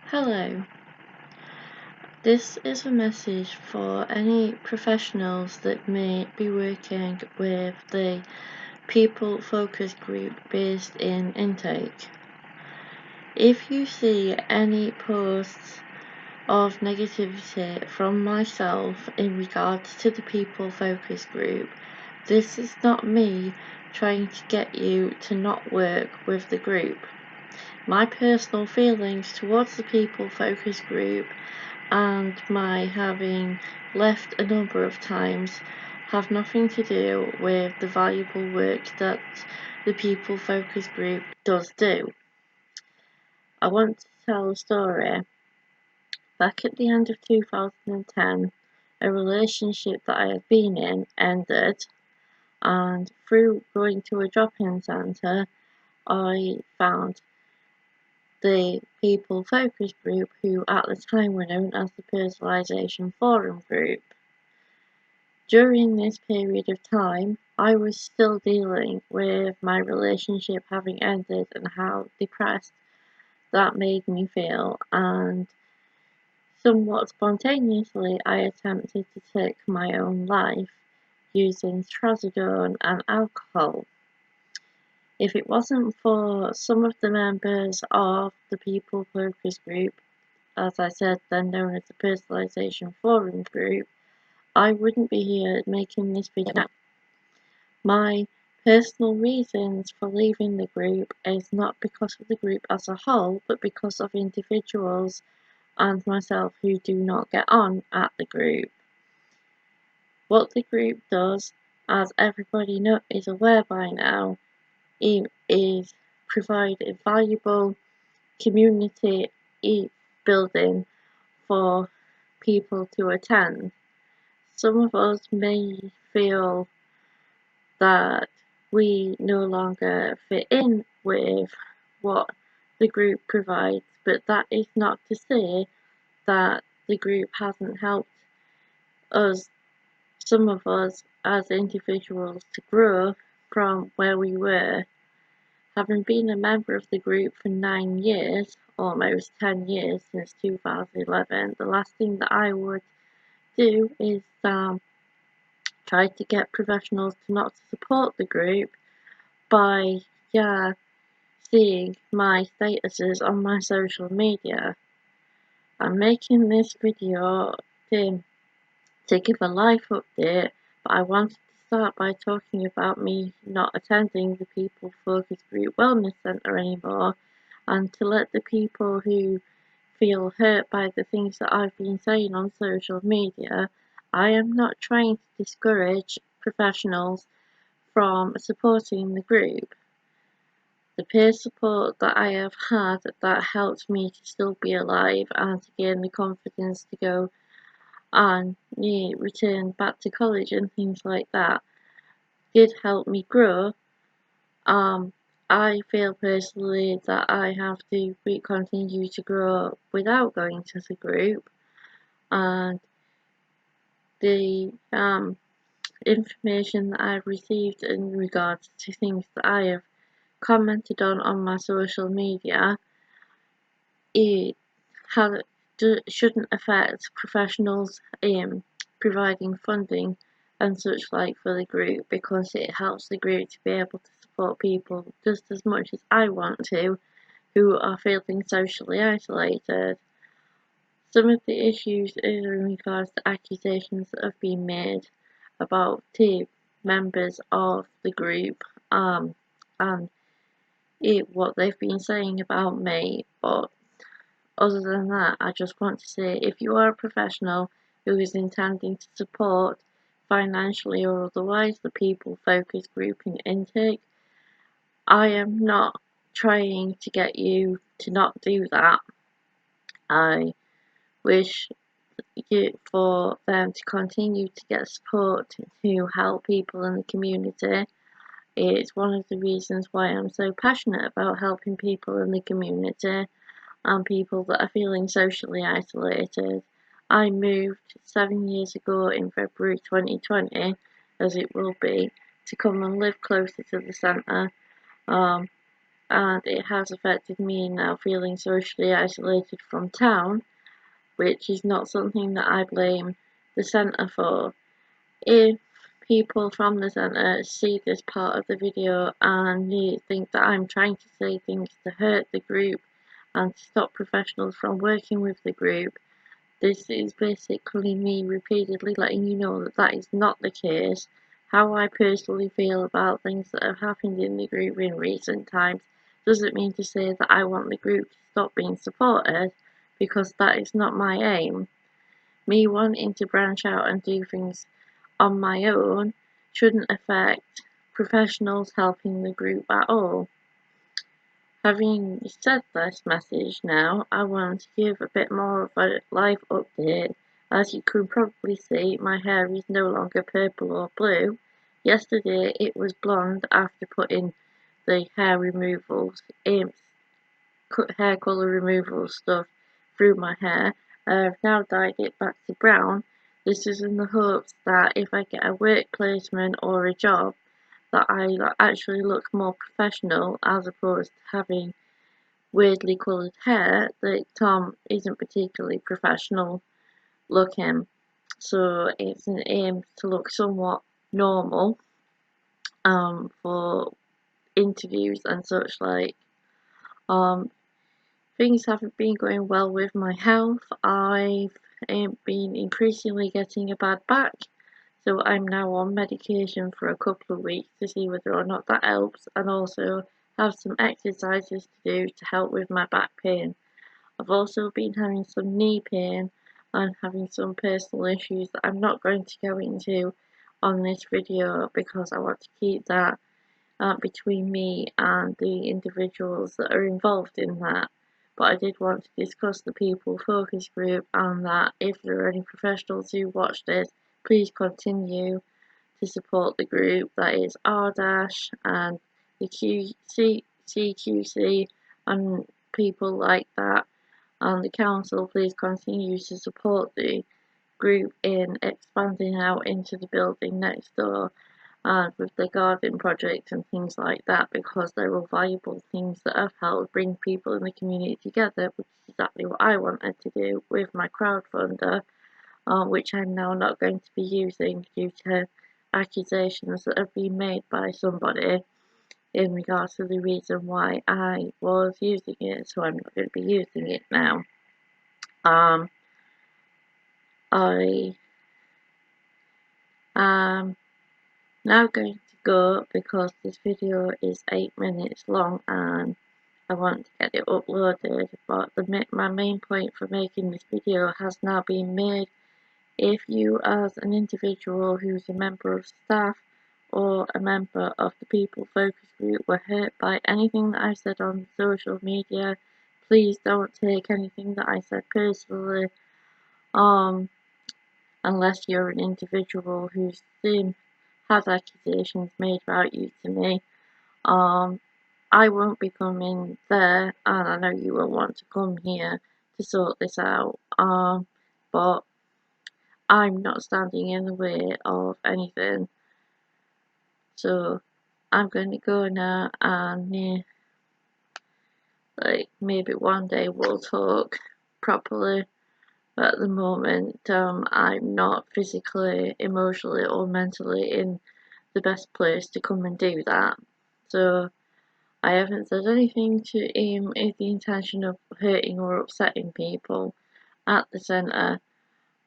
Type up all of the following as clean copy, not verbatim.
Hello, this is a message for any professionals that may be working with the people focus group based in intake. If you see any posts of negativity from myself in regards to the people focus group, this is not me trying to get you to not work with the group. My personal feelings towards the people focus group and my having left a number of times have nothing to do with the valuable work that the people focus group does do. I want to tell a story. Back at the end of 2010, a relationship that I had been in ended, and through going to a drop-in centre, I found the people focus group, who at the time were known as the Personalisation Forum group. During this period of time, I was still dealing with my relationship having ended and how depressed that made me feel, and somewhat spontaneously I attempted to take my own life using trazodone and alcohol. If it wasn't for some of the members of the people focus group, as I said, then known as the Personalisation Forum group, I wouldn't be here making this video. My personal reasons for leaving the group is not because of the group as a whole, but because of individuals and myself who do not get on at the group. What the group does, as everybody is aware by now, is provide a valuable community building for people to attend. Some of us may feel that we no longer fit in with what the group provides, but that is not to say that the group hasn't helped us, some of us as individuals, to grow from where we were. Having been a member of the group for 9 years, almost 10 years since 2011, the last thing that I would do is try to get professionals to not support the group by seeing my statuses on my social media. I'm making this video to give a life update, but I wanted to start by talking about me not attending the People Focus Group Wellness Centre anymore, and to let the people who feel hurt by the things that I've been saying on social media, I am not trying to discourage professionals from supporting the group. The peer support that I have had that helped me to still be alive and to gain the confidence to go and return back to college and things like that did help me grow. I feel personally that I have to continue to grow without going to the group, and the information that I've received in regards to things that I have commented on my social media, it shouldn't affect professionals providing funding and such like for the group, because it helps the group to be able to support people just as much as I want to, who are feeling socially isolated. Some of the issues is in regards to accusations that have been made about two members of the group, and what they've been saying about me. But other than that, I just want to say, if you are a professional who is intending to support financially or otherwise the people focus group in intake, I am not trying to get you to not do that. I wish for them to continue to get support to help people in the community. It's one of the reasons why I'm so passionate about helping people in the community and people that are feeling socially isolated. I moved 7 years ago in February 2020, as it will be, to come and live closer to the centre. and it has affected me now feeling socially isolated from town, which is not something that I blame the centre for. If people from the centre see this part of the video and they think that I'm trying to say things to hurt the group and to stop professionals from working with the group, this is basically me repeatedly letting you know that that is not the case. How I personally feel about things that have happened in the group in recent times doesn't mean to say that I want the group to stop being supported, because that is not my aim. Me wanting to branch out and do things on my own shouldn't affect professionals helping the group at all. Having said this message now, I want to give a bit more of a life update. As you can probably see, my hair is no longer purple or blue. Yesterday it was blonde after putting the hair removals, hair colour removal stuff through my hair. I've now dyed it back to brown. This is in the hopes that if I get a work placement or a job, that I actually look more professional as opposed to having weirdly coloured hair that Tom isn't particularly professional looking. So it's an aim to look somewhat normal for interviews and such like. Things haven't been going well with my health. I've been increasingly getting a bad back, so I'm now on medication for a couple of weeks to see whether or not that helps, and also have some exercises to do to help with my back pain. I've also been having some knee pain and having some personal issues that I'm not going to go into on this video because I want to keep that between me and the individuals that are involved in that. But I did want to discuss the people focus group, and that if there are any professionals who watch this, please continue to support the group. That is R dash and the CQC and people like that. And the council, please continue to support the group in expanding out into the building next door and with the garden project and things like that, because they're all valuable things that have helped bring people in the community together, which is exactly what I wanted to do with my crowdfunder, which I'm now not going to be using due to accusations that have been made by somebody in regards to the reason why I was using it, so I'm not going to be using it now. I am now going to go because this video is 8 minutes long and I want to get it uploaded, but my main point for making this video has now been made. If you as an individual who's a member of staff or a member of the people focus group were hurt by anything that I said on social media, please don't take anything that I said personally, unless you're an individual who's has accusations made about you to me. I won't be coming there, and I know you will want to come here to sort this out, but I'm not standing in the way of anything. So I'm going to go now, and like maybe one day we'll talk properly. But at the moment, I'm not physically, emotionally, or mentally in the best place to come and do that. So I haven't said anything to aim with the intention of hurting or upsetting people at the centre.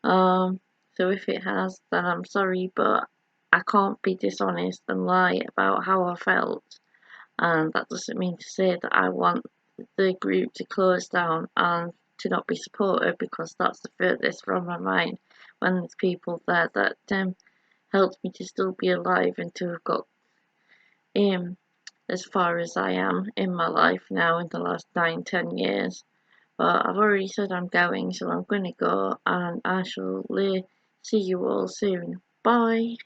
So if it has, then I'm sorry, but I can't be dishonest and lie about how I felt. And that doesn't mean to say that I want the group to close down and to not be supported, because that's the furthest from my mind when there's people there that helped me to still be alive and to have got as far as I am in my life now in the last 9-10 years. But I've already said I'm going, so I'm going to go, and I shall see you all soon. Bye.